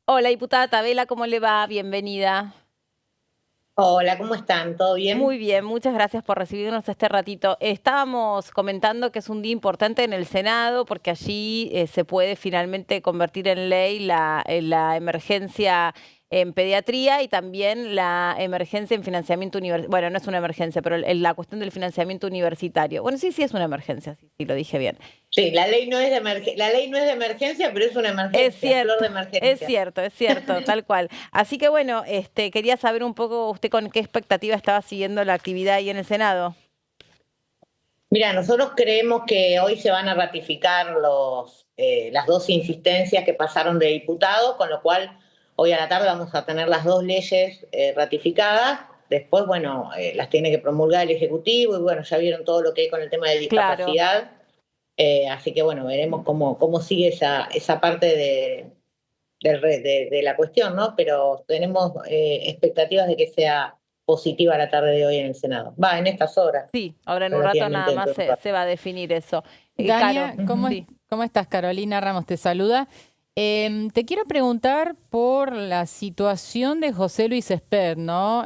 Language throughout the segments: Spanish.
Hola, diputada Tabela, ¿cómo le va? Bienvenida. Hola, ¿cómo están? ¿Todo Muy bien? bien, muchas gracias por recibirnos este ratito. Estábamos comentando que es un día importante en el Senado porque allí se puede finalmente convertir en ley la emergencia en pediatría y también la emergencia en financiamiento universitario. Bueno, no es una emergencia, pero la cuestión del financiamiento universitario. Bueno, sí, sí es una emergencia, sí, sí, lo dije bien. Sí, la ley no es la ley no es de emergencia, pero es una emergencia, flor de emergencia. Es cierto, tal cual. Así que bueno, quería saber un poco usted con qué expectativa estaba siguiendo la actividad ahí en el Senado. Mira, nosotros creemos que hoy se van a ratificar las dos insistencias que pasaron de diputados, con lo cual hoy a la tarde vamos a tener las dos leyes ratificadas. Después, bueno, las tiene que promulgar el Ejecutivo y bueno, ya vieron todo lo que hay con el tema de Claro. discapacidad. Así que bueno, veremos cómo sigue esa parte de la cuestión, ¿no? Pero tenemos expectativas de que sea positiva la tarde de hoy en el Senado. Va, en estas horas, Sí, ahora en un rato relativamente nada más dentro de un se rato. va a definir eso. Caro, Dania, sí. ¿cómo estás? Carolina Ramos te saluda. Te quiero preguntar por la situación de José Luis Espert, ¿no?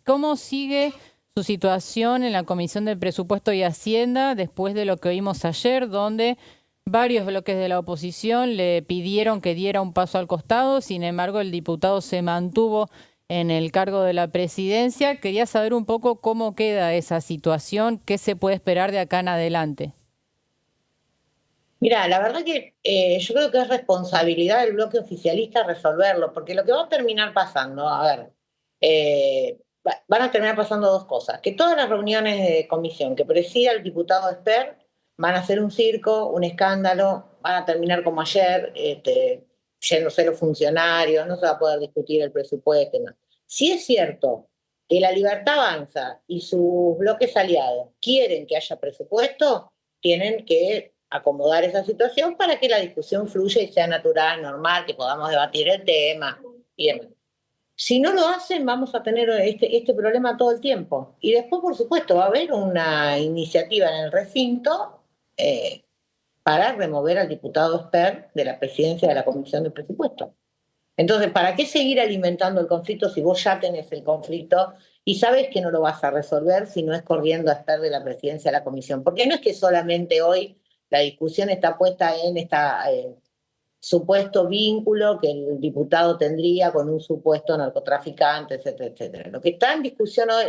¿Cómo sigue su situación en la Comisión de Presupuesto y Hacienda después de lo que oímos ayer, donde varios bloques de la oposición le pidieron que diera un paso al costado? Sin embargo, el diputado se mantuvo en el cargo de la presidencia? Quería saber un poco cómo queda esa situación, qué se puede esperar de acá en adelante. Mira, la verdad que yo creo que es responsabilidad del bloque oficialista resolverlo, porque lo que va a terminar pasando, a ver, van a terminar pasando dos cosas, que todas las reuniones de comisión que presida el diputado Esper van a ser un circo, un escándalo, van a terminar como ayer, yéndose los funcionarios, no se va a poder discutir el presupuesto. No. Si es cierto que la Libertad Avanza y sus bloques aliados quieren que haya presupuesto, tienen que acomodar esa situación para que la discusión fluya y sea natural, normal, que podamos debatir el tema y demás. Si no lo hacen, vamos a tener este problema todo el tiempo. Y después, por supuesto, va a haber una iniciativa en el recinto eh, para remover al diputado Esper de la presidencia de la Comisión de Presupuestos. Entonces, ¿para qué seguir alimentando el conflicto si vos ya tenés el conflicto y sabes que no lo vas a resolver si no es corriendo a estar de la presidencia de la comisión? Porque no es que solamente hoy la discusión está puesta en este supuesto vínculo que el diputado tendría con un supuesto narcotraficante, etcétera, etcétera. Lo que está en discusión hoy,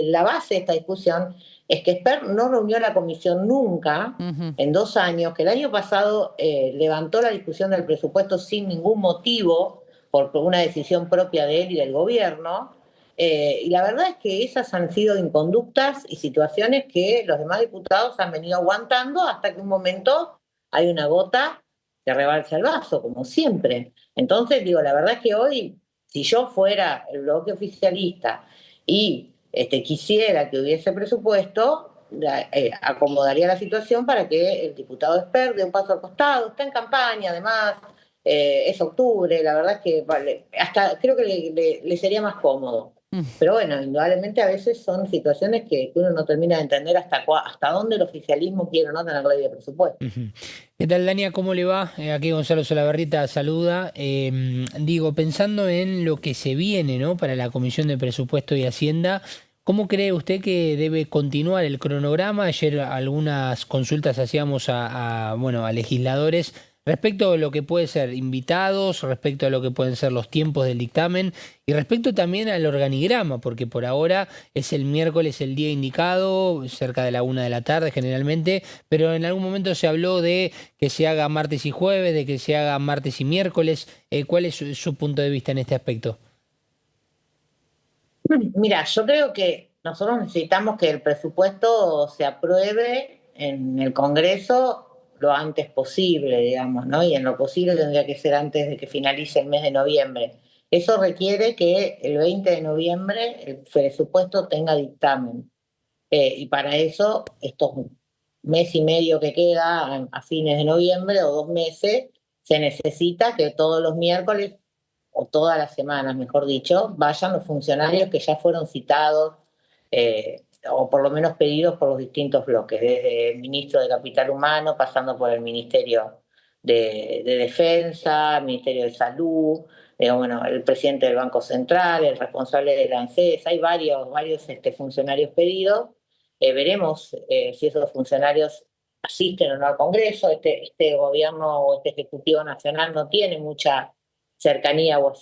la base de esta discusión es que Esper no reunió la comisión nunca Ujú. en 2 años, que el año pasado levantó la discusión del presupuesto sin ningún motivo, por una decisión propia de él y del gobierno. Y la verdad es que esas han sido inconductas y situaciones que los demás diputados han venido aguantando hasta que un momento hay una gota que rebalsa el vaso, como siempre. Entonces, digo, la verdad es que hoy, si yo fuera el bloque oficialista y quisiera que hubiese presupuesto, acomodaría la situación para que el diputado Esper dé un paso al costado. Está en campaña, además, es octubre, la verdad es que vale, hasta creo que le sería más cómodo. Pero bueno, indudablemente a veces son situaciones que uno no termina de entender hasta dónde el oficialismo quiere o no tener ley de presupuesto. Ujú. ¿Qué tal, Dania? ¿Cómo le va? Aquí Gonzalo Solabarrieta saluda. Digo, pensando en lo que se viene, ¿no? Para la Comisión de Presupuesto y Hacienda, ¿cómo cree usted que debe continuar el cronograma? Ayer algunas consultas hacíamos bueno, a legisladores respecto a lo que puede ser invitados, respecto a lo que pueden ser los tiempos del dictamen y respecto también al organigrama, porque por ahora es el miércoles el día indicado, cerca de la 1 de la tarde generalmente, pero en algún momento se habló de que se haga martes y jueves, de que se haga martes y miércoles. ¿Cuál es su punto de vista en este aspecto? Mira, yo creo que nosotros necesitamos que el presupuesto se apruebe en el Congreso lo antes posible, digamos, ¿no? Y en lo posible tendría que ser antes de que finalice el mes de noviembre. Eso requiere que el 20 de noviembre el presupuesto tenga dictamen. Y para eso, estos mes y medio que queda a fines de noviembre o 2 meses, se necesita que todos los miércoles o todas las semanas, mejor dicho, vayan los funcionarios que ya fueron citados o por lo menos pedidos por los distintos bloques, desde el ministro de Capital Humano, pasando por el Ministerio de Defensa, Ministerio de Salud, bueno, el presidente del Banco Central, el responsable de la ANSES, hay varios funcionarios pedidos. Veremos si esos funcionarios asisten o no al Congreso. Este gobierno o este Ejecutivo Nacional no tiene mucha cercanía o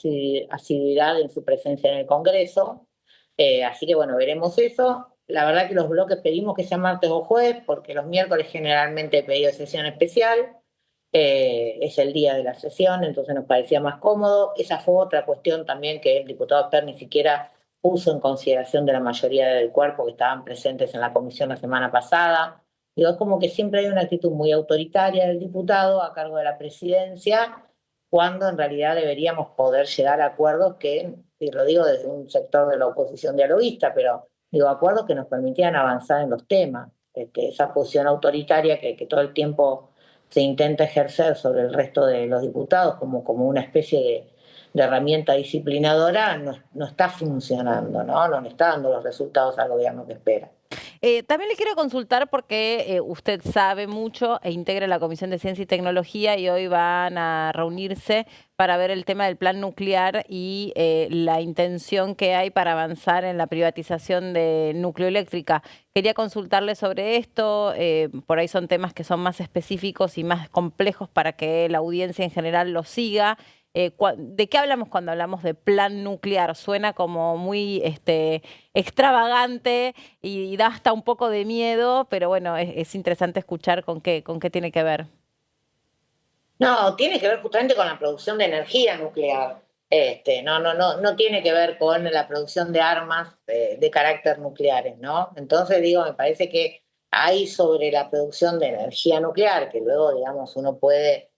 asiduidad en su presencia en el Congreso. Así que bueno, veremos eso. La verdad que los bloques pedimos que sea martes o jueves, porque los miércoles generalmente he pedido sesión especial. Es el día de la sesión, entonces nos parecía más cómodo. Esa fue otra cuestión también que el diputado Esper ni siquiera puso en consideración de la mayoría del cuerpo que estaban presentes en la comisión la semana pasada. Digo, es como que siempre hay una actitud muy autoritaria del diputado a cargo de la presidencia, cuando en realidad deberíamos poder llegar a acuerdos que, y lo digo desde un sector de la oposición dialoguista, pero digo, acuerdos que nos permitieran avanzar en los temas. Esa posición autoritaria que todo el tiempo se intenta ejercer sobre el resto de los diputados como una especie de herramienta disciplinadora, no está funcionando, ¿no? No le está dando los resultados al gobierno que espera. También le quiero consultar porque usted sabe mucho e integra la Comisión de Ciencia y Tecnología y hoy van a reunirse para ver el tema del plan nuclear y la intención que hay para avanzar en la privatización de Nucleoeléctrica. Quería consultarle sobre esto, por ahí son temas que son más específicos y más complejos para que la audiencia en general lo siga. ¿De qué hablamos cuando hablamos de plan nuclear? Suena como muy extravagante y da hasta un poco de miedo, pero bueno, es interesante escuchar con qué tiene que ver. No, tiene que ver justamente con la producción de energía nuclear. No tiene que ver con la producción de armas de carácter nucleares, ¿no? Entonces, digo, me parece que hay sobre la producción de energía nuclear, que luego, digamos, uno puede,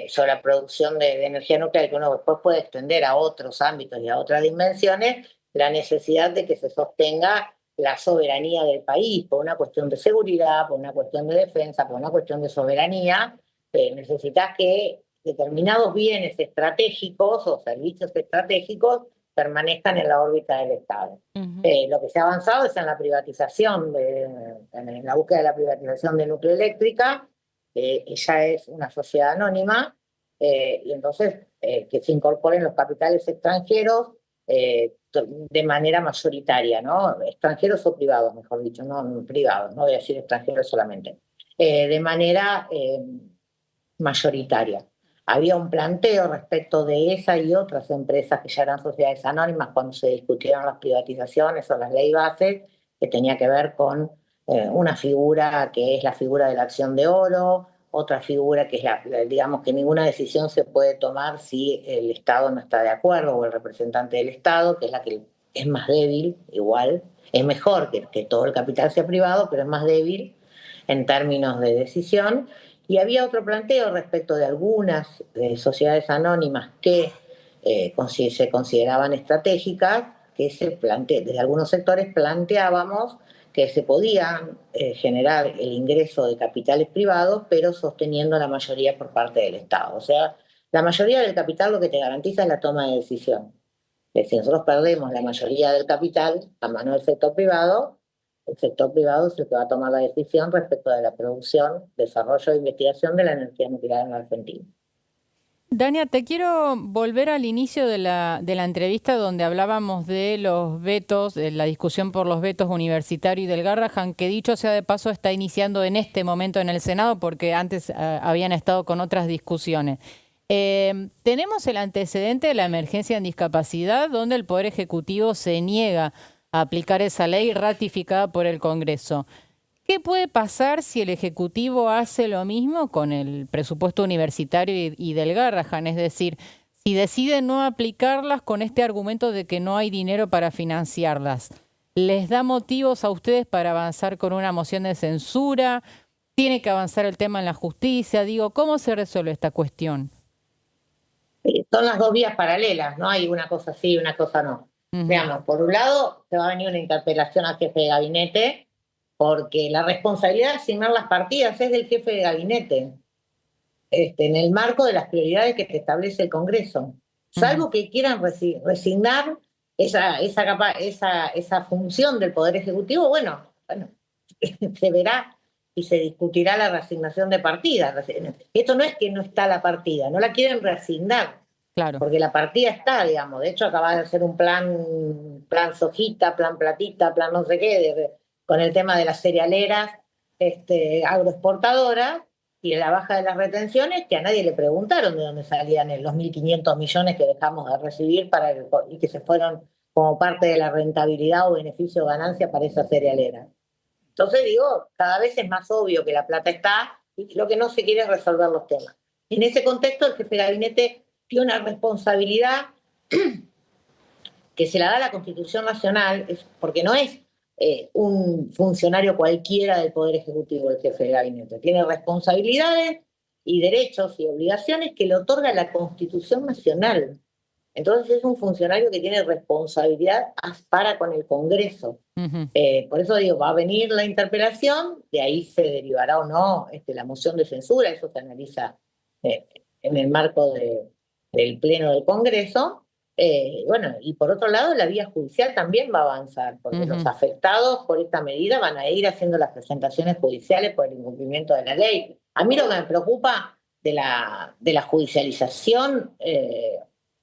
sobre la producción de energía nuclear, que uno después puede extender a otros ámbitos y a otras dimensiones, la necesidad de que se sostenga la soberanía del país, por una cuestión de seguridad, por una cuestión de defensa, por una cuestión de soberanía. Necesitas que determinados bienes estratégicos o servicios estratégicos permanezcan en la órbita del Estado. Lo que se ha avanzado es en la privatización, en la búsqueda de la privatización de Nucleoeléctrica, ella es una sociedad anónima, y entonces que se incorporen los capitales extranjeros de manera mayoritaria, ¿no? Extranjeros o privados, mejor dicho, no privados, no voy a decir extranjeros solamente, de manera mayoritaria. Había un planteo respecto de esa y otras empresas que ya eran sociedades anónimas cuando se discutieron las privatizaciones o las ley bases, que tenía que ver con una figura que es la figura de la acción de oro, otra figura que es digamos que ninguna decisión se puede tomar si el Estado no está de acuerdo o el representante del Estado, que es la que es más débil, igual, es mejor que todo el capital sea privado, pero es más débil en términos de decisión. Y había otro planteo respecto de algunas sociedades anónimas que se consideraban estratégicas, que desde algunos sectores planteábamos que se podían generar el ingreso de capitales privados, pero sosteniendo la mayoría por parte del Estado. O sea, la mayoría del capital lo que te garantiza es la toma de decisión. Si nosotros perdemos la mayoría del capital a mano del sector privado, el sector privado es el que va a tomar la decisión respecto de la producción, desarrollo e investigación de la energía nuclear en la Argentina. Dania, te quiero volver al inicio de la entrevista donde hablábamos de los vetos, de la discusión por los vetos universitarios y del Garrahan, que dicho sea de paso está iniciando en este momento en el Senado porque antes habían estado con otras discusiones. Tenemos el antecedente de la emergencia en discapacidad donde el Poder Ejecutivo se niega a aplicar esa ley ratificada por el Congreso. ¿Qué puede pasar si el Ejecutivo hace lo mismo con el presupuesto universitario y del Garrahan? Es decir, si decide no aplicarlas con este argumento de que no hay dinero para financiarlas, ¿les da motivos a ustedes para avanzar con una moción de censura? ¿Tiene que avanzar el tema en la justicia? Digo, ¿cómo se resuelve esta cuestión? Son las dos vías paralelas, no hay una cosa sí y una cosa no. Veamos, por un lado, se va a venir una interpelación al jefe de gabinete, porque la responsabilidad de asignar las partidas es del jefe de gabinete, en el marco de las prioridades que te establece el Congreso. Salvo que quieran resignar esa función del Poder Ejecutivo, bueno, se verá y se discutirá la reasignación de partidas. Esto no es que no está la partida, no la quieren reasignar, Claro. porque la partida está, digamos. De hecho, acaba de hacer un plan sojita, plan platita, plan no sé qué, con el tema de las cerealeras agroexportadoras y la baja de las retenciones, que a nadie le preguntaron de dónde salían los 1.500 millones que dejamos de recibir y que se fueron como parte de la rentabilidad o beneficio o ganancia para esa cerealera. Entonces digo, cada vez es más obvio que la plata está y lo que no se quiere es resolver los temas. En ese contexto, el jefe de gabinete tiene una responsabilidad que se la da la Constitución Nacional, porque no es un funcionario cualquiera del Poder Ejecutivo el jefe de gabinete. Tiene responsabilidades y derechos y obligaciones que le otorga la Constitución Nacional. Entonces es un funcionario que tiene responsabilidad para con el Congreso. Por eso digo, va a venir la interpelación, de ahí se derivará o no la moción de censura, eso se analiza en el marco del Pleno del Congreso. Bueno, y por otro lado, la vía judicial también va a avanzar, porque los afectados por esta medida van a ir haciendo las presentaciones judiciales por el incumplimiento de la ley. A mí lo que me preocupa de la judicialización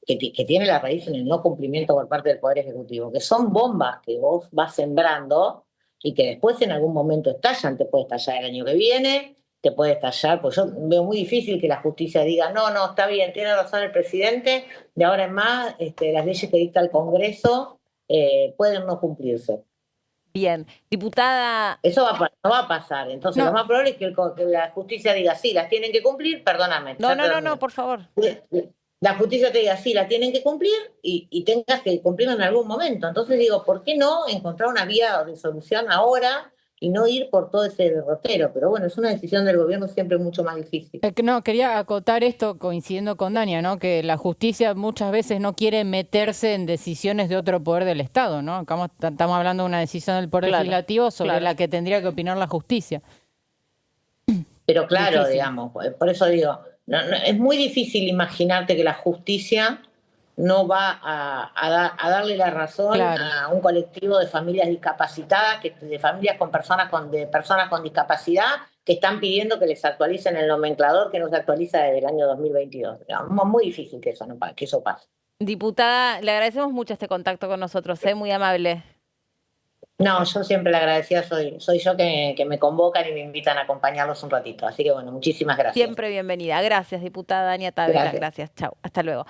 que tiene la raíz en el no cumplimiento por parte del Poder Ejecutivo, que son bombas que vos vas sembrando y que después en algún momento estallan. Te puede estallar el año que viene, te puede estallar, pues yo veo muy difícil que la justicia diga, no, está bien, tiene razón el presidente, de ahora en más las leyes que dicta el Congreso pueden no cumplirse. Bien, diputada... Eso no va a pasar. Entonces lo más probable es que la justicia diga, sí, las tienen que cumplir, perdóname. No, por favor. La justicia te diga, sí, la tienen que cumplir y tengas que cumplirlo en algún momento. Entonces digo, ¿por qué no encontrar una vía de solución ahora y no ir por todo ese derrotero? Pero bueno, es una decisión del gobierno siempre mucho más difícil. No, quería acotar esto coincidiendo con Dania, ¿no? Que la justicia muchas veces no quiere meterse en decisiones de otro poder del Estado, ¿no? Acá estamos hablando de una decisión del Poder Legislativo sobre la que tendría que opinar la justicia. Pero claro, difícil. digamos, por eso digo, es muy difícil imaginarte que la justicia no va a darle la razón a un colectivo de familias discapacitadas, de familias con personas con discapacidad, que están pidiendo que les actualicen el nomenclador que no se actualiza desde el año 2022. Es muy difícil que eso pase. Diputada, le agradecemos mucho este contacto con nosotros, muy amable. No, yo siempre le agradecida, soy yo que me convocan y me invitan a acompañarlos un ratito. Así que bueno, muchísimas gracias. Siempre bienvenida. Gracias, diputada Dania Távera. Gracias. Chau. Hasta luego.